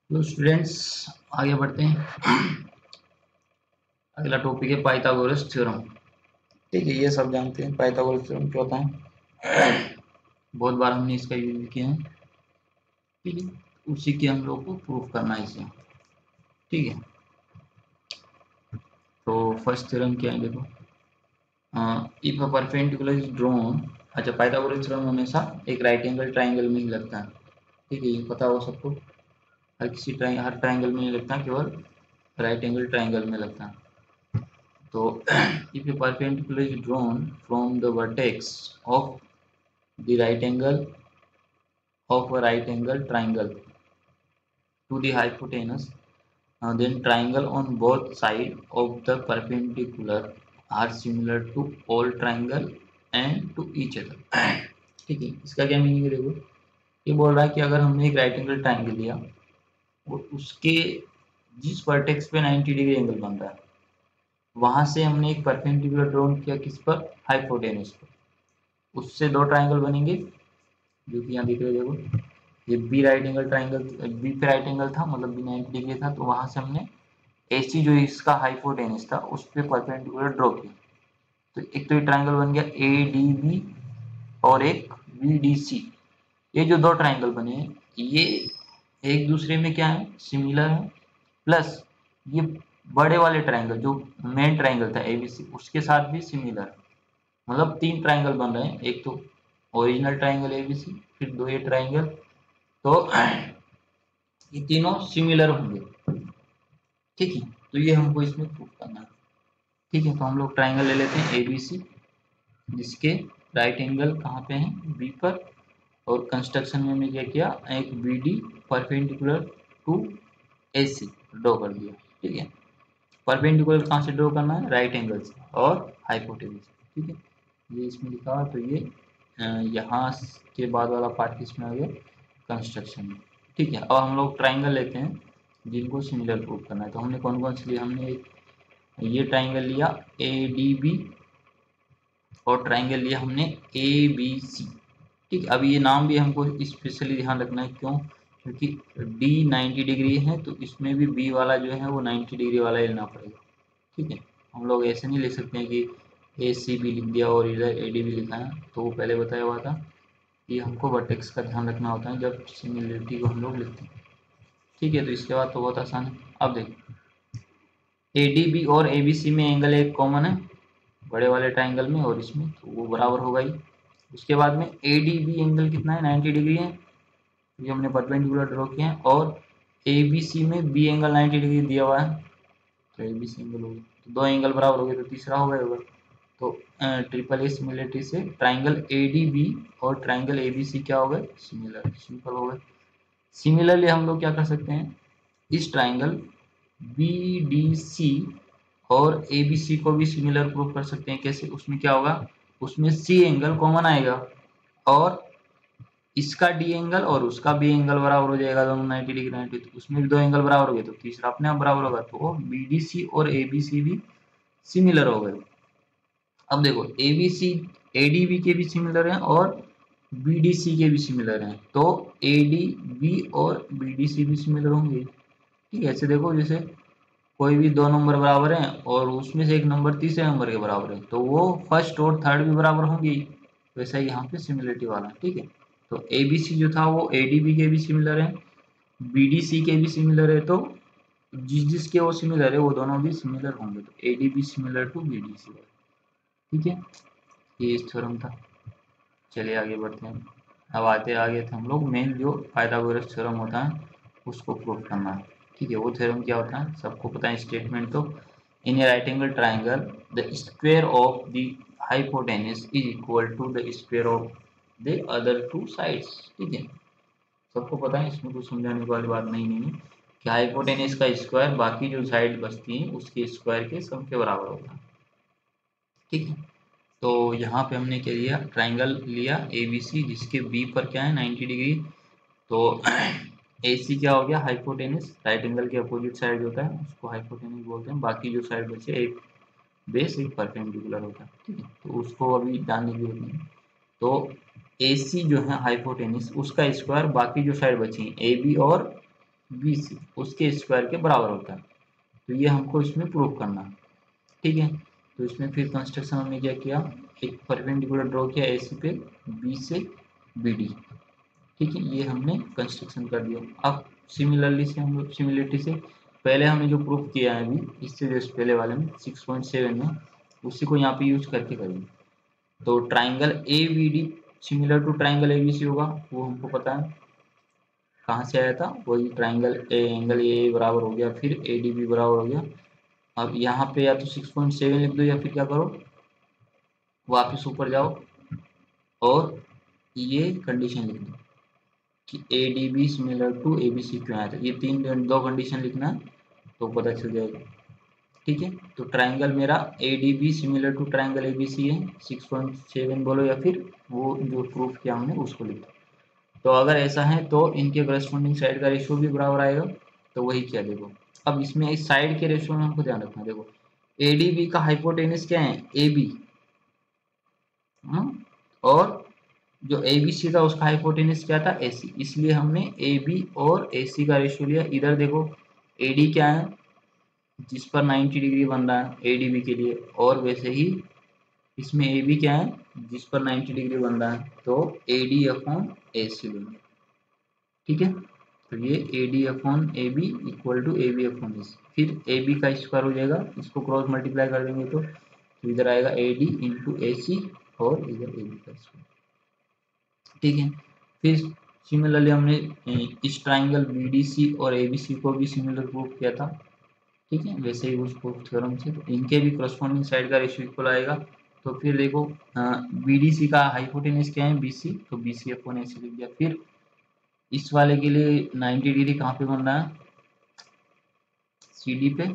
तो स्टूडेंट्स आगे बढ़ते हैं। अगला टॉपिक है पाइथागोरस थ्योरम। ठीक है, ये सब जानते हैं पाइथागोरस थ्योरम क्या होता है। बहुत बार हमने इसका यूज किया है। ठीक है, उसी के हम लोग को प्रूफ करना है इसे। ठीक है, तो फर्स्ट थ्योरम क्या है देखो। If a perpendicular is drawn. अच्छा, पाइथागोरस थ्योरम हमेशा एक राइट एंगल ट्राइंगल में ही लगता है। ठीक है, ये पता हो सबको। हर ट्राइंगल में नहीं लगता, केवल राइट एंगल ट्राइंगल में लगता है। तो if a perpendicular is drawn from the vertex of the right angle of a right angle triangle to the hypotenuse, then triangle on both sides of the perpendicular are similar to all triangle and to each other. ठीक है, इसका क्या meaning है देखो। ये बोल रहा है कि अगर हमने एक राइट एंगल ट्राइंगल लिया और उसके जिस वर्टेक्स पे 90 डिग्री एंगल बन रहा है, वहां से हमने एक परपेंडिकुलर ड्रॉन किया किस पर, हाइपोटेन्यूज पर। उससे दो ट्राइंगल बनेंगे जो कि यहाँ दिख रहे देखो। ये B right angle triangle, B पे राइट एंगल था, मतलब बी 90 डिग्री था, तो वहां से हमने एसी जो इसका हाइपोटेनस था उस पे परपेंडिकुलर ड्रॉ किया। तो एक तो ये ट्राइंगल बन गया ए डी बी और एक बी डी सी। ये जो दो ट्राइंगल बने हैं ये एक दूसरे में क्या है, सिमिलर है। प्लस ये बड़े वाले ट्राइंगल जो मेन ट्राइंगल था एबीसी उसके साथ भी सिमिलर है। मतलब तीन ट्राइंगल बन रहे हैं, एक तो ओरिजिनल ट्राइंगल एबीसी, फिर दो ये ट्राइंगल। तो ये तीनों सिमिलर होंगे। ठीक है, तो ये हमको इसमें प्रूव करना है। ठीक है, तो हम लोग ट्राइंगल ले लेते हैं एबीसी, जिसके राइट एंगल कहाँ पे हैं, बी पर। और कंस्ट्रक्शन में हमने क्या किया, एक B D perpendicular to AC draw कर दिया। ठीक है, परपेंडिकुलर कहाँ से ड्रॉ करना है, राइट एंगल से और हाइपोटेन्यूज से। ठीक है, ये इसमें लिखा हुआ, तो ये यहाँ के बाद वाला पार्ट किसमें आ गया, कंस्ट्रक्शन में। ठीक है, अब हम लोग ट्राइंगल लेते हैं जिनको सिमिलर प्रूव करना है। तो हमने कौन कौन से लिया, हमने एक ये ट्राइंगल लिया ए डी बी और ट्राइंगल लिया हमने ए बी सी। ठीक है, अब ये नाम भी हमको स्पेशली ध्यान रखना है, क्यों, क्योंकि डी 90 डिग्री है तो इसमें भी बी वाला जो है वो 90 डिग्री वाला लेना पड़ेगा। ठीक है, हम लोग ऐसे नहीं लिख सकते हैं कि ए सी बी लिख दिया और इधर ए डी बी लिखा है, तो वो पहले बताया हुआ था कि हमको वर्टेक्स का ध्यान रखना होता है जब सिमिलरिटी को हम लोग लिखते हैं। ठीक है, तो इसके बाद तो बहुत आसान है। अब देखो, ए डी बी और ए बी सी में एंगल एक कॉमन है बड़े वाले ट्राइंगल में और इसमें, तो वो बराबर होगा ही। उसके बाद में ए डी बी एंगल कितना है, 90 डिग्री है, ये हमने परपेंडिकुलर ड्रॉ किया है। और ए बी सी में बी एंगल 90 डिग्री दिया हुआ है, तो ए बी सी एंगल हो गया, तो दो एंगल बराबर हो गए, तो तीसरा हो गया होगा। तो ट्रिपल ए सिमिलरिटी से ट्राइंगल ए डी बी और ट्राइंगल ए बी सी क्या हो गए, सिमिलर, सिंपल हो गए। सिमिलरली हम लोग क्या कर सकते हैं, इस ट्राइंगल बी डी सी और ए बी सी को भी सिमिलर प्रूव कर सकते हैं। कैसे, उसमें क्या होगा, उसमें सी एंगल कॉमन आएगा और इसका डी एंगल और उसका बी एंगल बराबर हो जाएगा, दोनों 90 डिग्री 90, तो उसमें भी दो एंगल बराबर हो गए, तो तीसरा अपने आप बराबर होगा। तो बी डी सी और ए बी सी भी सिमिलर हो गए। अब देखो, A B C A D B के भी सिमिलर हैं और बी डी सी के भी सिमिलर हैं, तो ए डी बी और बी डी सी भी सिमिलर होंगे। ठीक है, ऐसे देखो, जैसे कोई भी दो नंबर बराबर हैं और उसमें से एक नंबर तीसरे नंबर के बराबर है, तो वो फर्स्ट और थर्ड भी बराबर होंगे। वैसा ही यहाँ पे सिमिलरिटी वाला। ठीक है, तो ए बी सी जो था वो ए डी बी के भी सिमिलर है, बी डी सी के भी सिमिलर है, तो जिस जिसके वो सिमिलर है वो दोनों भी सिमिलर होंगे, तो A D B similar to B D C. ठीक है, ये इस थ्योरम था। चलिए आगे बढ़ते हैं। अब आगे थे हम लोग मेन जो पाइथागोरस थ्योरम होता है उसको प्रूव करना है। ठीक है, वो थ्योरम क्या होता है, सबको पता है। स्टेटमेंट तो, in a right angle triangle the square of the hypotenuse is equal to the square of the other two sides. ठीक है, सबको पता है, इसमें कुछ समझाने वाली बात नहीं है कि हाइपोटेनस का स्क्वायर बाकी जो साइड बचती है उसके स्क्वायर के सम के बराबर होता है। ठीक है, तो यहाँ पे हमने क्या लिया, ट्राइंगल लिया ए बी सी, जिसके बी पर क्या है 90 डिग्री। तो ए सी क्या हो गया, हाइपोटेनस, राइट एंगल के अपोजिट साइड होता है उसको हाइपोटेनस बोलते हैं। बाकी जो साइड बचे, एक बेस एक परपेंडिकुलर होता है। ठीक है, तो उसको अभी जानने की जरूरत नहीं। तो ए सी जो है हाइपोटेनस, उसका स्क्वायर बाकी जो साइड बची ए बी और बी सी उसके स्क्वायर के बराबर होता है। तो ये हमको इसमें प्रूव करना है, ठीक है। तो इसमें फिर कंस्ट्रक्शन हमने क्या किया, एक परपेंडिकुलर ड्रॉ किया ए सी पे बी से बी डी, ठीक है। ये हमने कंस्ट्रक्शन कर दिया। अब सिमिलरली से हम लोग सिमिलरिटी से पहले हमने जो प्रूफ किया है अभी इससे जस्ट पहले वाले में 6.7 में, उसी को यहाँ पे यूज करके करेंगे। तो triangle A B D similar to triangle A B C होगा, वो हमको पता है कहाँ से आया था, वही ट्राइंगल ए एंगल ए बराबर हो गया, फिर ए डी बी बराबर हो गया। अब यहाँ पे या तो 6.7 लिख दो या फिर क्या करो, वापस ऊपर जाओ और ये कंडीशन लिख दो कि A D B similar to A B C क्यों आया था। ये दो कंडीशन लिखना है तो पता चल जाएगा, ठीक है। तो ट्राइंगल मेरा A D B similar to triangle A B C है, 6.7 बोलो या फिर वो जो प्रूफ किया हमने उसको लिख दो। तो अगर ऐसा है तो इनके करस्पॉन्डिंग साइड का रेशियो भी बराबर आएगा, तो वही किया देखो। अब इसमें इस साइड के रेशियो में हमको ध्यान रखना है, देखो ए डी बी का हाइपोटेनस क्या है ए बी, और जो ए बी सी था उसका हाइपोटेनस क्या था ए सी, इसलिए हमने ए बी और ए सी का रेशियो लिया। इधर देखो ए डी क्या है जिस पर 90 डिग्री बन रहा है ए डी बी के लिए, और वैसे ही इसमें ए बी क्या है जिस पर 90 डिग्री बन रहा है, तो ए डी अपॉन ए सी लेंगे, ठीक है। तो ये A D upon A B equal to A B upon A C, फिर ए बी का स्क्वायर हो जाएगा, इसको क्रॉस मल्टीप्लाई कर देंगे तो इधर आएगा ए डी इंटू ए सी और इधर ए बी का स्क्वायर, ठीक है। फिर सिमिलरली हमने इस ट्राइंगल बी डी सी और ए बी सी को भी सिमिलर प्रूव किया था, ठीक है, वैसे ही उस प्रूफ थ्योरम से। तो इनके भी करस्पॉन्डिंग साइड का रेशियो इक्वल आएगा। तो फिर देखो बी डी सी का हाइपोटेनस क्या है बी सी, तो बी सी अपॉन ए सी लिख दिया। फिर इस वाले के लिए 90 डिग्री कहाँ पे बन रहा है सी डी पे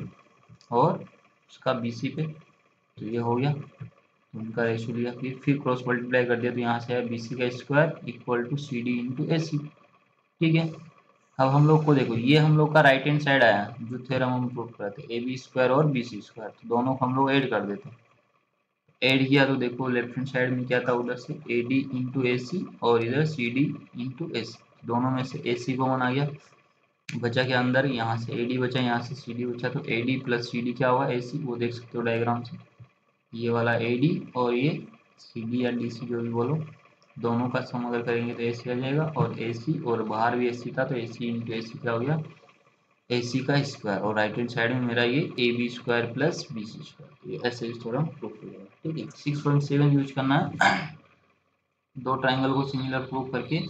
और उसका बी सी पे, तो ये हो गया, तो उनका रेशियो लिया। फिर क्रॉस मल्टीप्लाई कर दिया तो यहाँ से है बी सी का square equal to C D into A C, ठीक है। अब हम लोग को देखो ये हम लोग का राइट हैंड साइड आया जो थ्योरम हम प्रूव करते ए बी स्क्वायर और बी सी स्क्वायर, तो दोनों को हम लोग ऐड कर देते हैं। ऐड किया तो देखो लेफ्ट हैंड साइड में क्या था उधर से ए डी इंटू ए सी और इधर सी डी इंटू ए सी, दोनों में से ए सी कॉमन आ गया, बचा के अंदर यहाँ से ए डी बचा यहाँ से सी डी बचा, तो A D plus C D क्या हुआ ए सी, वो देख सकते हो डायग्राम से, ये वाला ए डी और ये सी डी या डी सी जो भी बोलो, दोनों का सम अगर करेंगे तो ए सी आ जाएगा, और ए सी और बाहर भी ए सी था तो ए सी इंटू ए सी क्या हो गया ए सी का स्क्वायर, और राइट हैंड साइड में मेरा ये A B square plus B C square, ये ऐसे ही थोड़ा प्रूफ हो जाएगा, ठीक है। 6.7 यूज करना है, दो ट्राइंगल को सिमिलर प्रूफ करके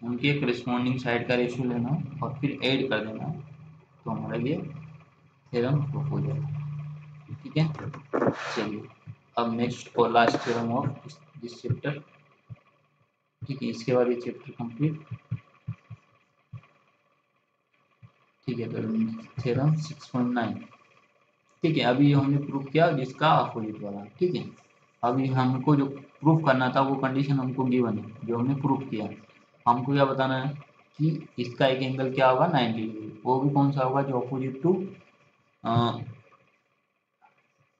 उनके करस्पॉन्डिंग साइड का रेशियो लेना है और फिर ऐड कर देना है, तो हमारा ये थ्योरम प्रूफ हो जाएगा, ठीक है। चलिए अब नेक्स्ट और last theorem of this chapter, ठीक है, इसके बाद ये चैप्टर कंप्लीट, ठीक है। तो थ्योरम 6.9, ठीक है। अभी हमने प्रूफ किया जिसका अपोजिट वाला, ठीक है। अभी हमको जो प्रूफ करना था वो कंडीशन हमको गिवन है जो हमने प्रूफ किया, हमको क्या बताना है कि इसका एक एंगल क्या होगा 90 डिग्री, वो भी कौन सा होगा जो opposite to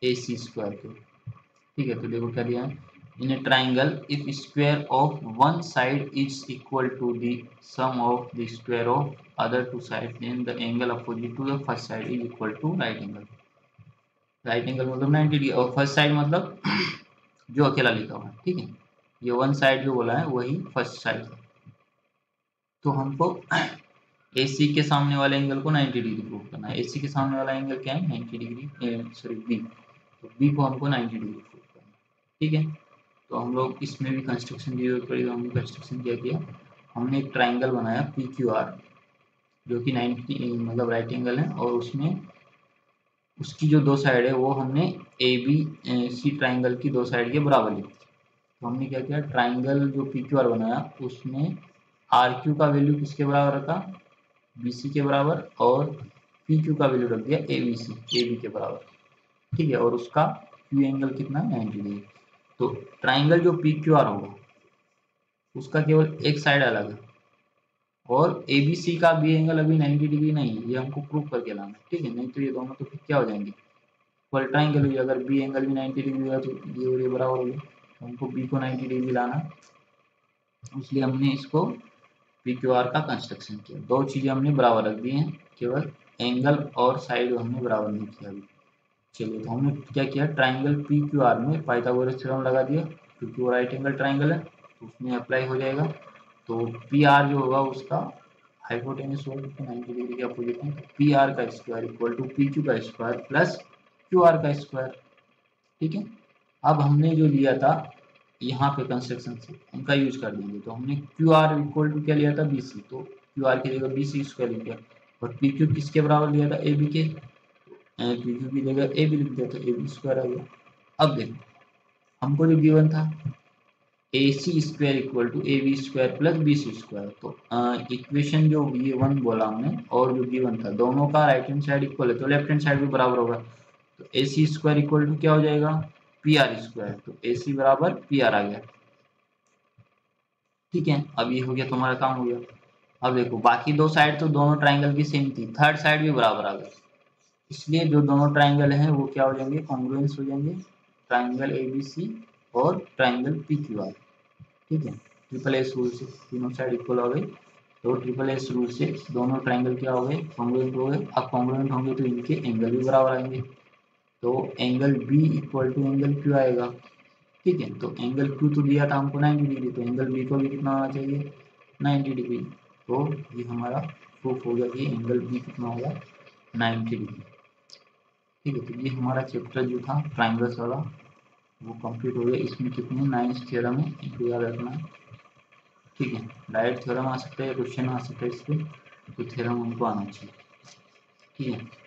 A C square के, ठीक है। तो देखो क्या दिया है, in a triangle if square of one side is equal to the sum of the square of other two side then the angle opposite to the first side is equal to right angle, right angle मतलब 90 degree, और first side मतलब जो अकेला लिखा हुआ है, ठीक है। ये वन साइड जो बोला है वही फर्स्ट साइड है, तो हमको ए सी के सामने वाले एंगल को 90 डिग्री प्रूव करना है। ए सी के सामने वाला एंगल क्या है 90 डिग्री, सॉरी बी, तो बी को हमको 90 डिग्री प्रूव करना है, ठीक है। तो हम लोग इसमें भी कंस्ट्रक्शन की जरूरत पड़ेगी, हमने कंस्ट्रक्शन क्या किया, हमने एक ट्राइंगल बनाया पी क्यू आर जो कि 90 मतलब राइट एंगल है, और उसमें उसकी जो दो साइड है वो हमने ए बी सी ट्राइंगल की दो साइड के बराबर लिखी। तो हमने क्या किया ट्राइंगल जो पी क्यू आर बनाया उसमें आर क्यू का वैल्यू किसके बराबर रखा बी सी के बराबर, और पी क्यू का वैल्यू रख दिया ए बी सी ए बी के बराबर, ठीक है। और उसका क्यू एंगल कितना 90 डिग्री। तो ट्राइंगल जो पी क्यू आर होगा उसका केवल एक साइड अलग है, और ए बी सी का बी एंगल अभी 90 डिग्री नहीं है, ये हमको प्रूव करके लाना है, ठीक है। नहीं तो ये दोनों तो फिर क्या हो जाएंगे इक्वल ट्राइंगल हुई, अगर बी एंगल भी 90 डिग्री हुआ तो ये और ये बराबर हो गया, तो हमको बी को 90 डिग्री लाना, इसलिए हमने इसको पी क्यू आर का कंस्ट्रक्शन किया। दो चीजें हमने बराबर रख दी हैं, केवल एंगल और साइड हमने बराबर नहीं किया अभी। चलिए, तो हमने क्या किया, ट्राइंगल पी क्यू आर में पाइथागोरस थ्योरम लगा दिया, क्योंकि वो राइट एंगल ट्राइंगल है तो उसमें अप्लाई हो जाएगा। तो पी आर जो होगा उसका हाइपोटेन्यूज होगा 90 डिग्री के अपोजिट में, पी आर का square equal to P Q का स्क्वायर प्लस क्यू आर का स्क्वायर। ठीक है, अब हमने जो लिया था यहाँ पे कंस्ट्रक्शन से उनका यूज कर देंगे। तो हमने क्यू आर इक्वल टू क्या लिया था, बी सी, तो क्यू आर की जगह बी सी स्क्वायर लिख दिया, और पी क्यू किसके बराबर लिया था, ए बी के, पी क्यू की जगह ए बी लिख दिया, तो ए बी स्क्वायर आ गया। अब देखो, हमको जो गिवन था A C square equal to A B square plus B C square, तो इक्वेशन जो ये वन बोला हमने और जो गिवन था दोनों का राइट हैंड साइड इक्वल है, तो लेफ्ट हैंड साइड भी बराबर होगा। तो ए सी स्क्वायर इक्वल टू क्या हो जाएगा, पी आर स्क्वायर, तो ए सी बराबर पी आर आ गया। ठीक है, अब ये हो गया, तुम्हारा काम हो गया। अब देखो, बाकी दो साइड तो दोनों ट्राइंगल की सेम थी, थर्ड साइड भी बराबर आ गई, इसलिए जो दोनों ट्राइंगल हैं वो क्या हो जाएंगे, कॉन्ग्रुएंस हो जाएंगे, ट्राइंगल ए बी सी और ट्राइंगल पी क्यू आर। ठीक है, ट्रिपल एस रूल से तीनों साइड इक्वल हो गई, तो ट्रिपल एस रूल से दोनों ट्राइंगल क्या हो गए, कॉन्ग्रुएंट हो गए। अब कॉन्ग्रुएंट होंगे तो इनके एंगल भी बराबर आएंगे, तो angle B equal to angle Q आएगा। ठीक है, तो एंगल क्यू तो दिया था हमको 90 डिग्री, तो एंगल बी को भी कितना होना चाहिए, 90 डिग्री। तो ये हमारा प्रूफ हो गया कि एंगल बी कितना होगा, 90 डिग्री। ठीक है, तो ये हमारा चैप्टर जो था ट्राइंगल्स वाला वो कंप्लीट हो गया। इसमें कितने 9 थ्योरम है, इनको याद रखना है। ठीक है, डायरेक्ट थ्योरम आ सकता है, क्वेश्चन आ सकता है इस पर, तो थ्योरम हमको आना चाहिए। ठीक है।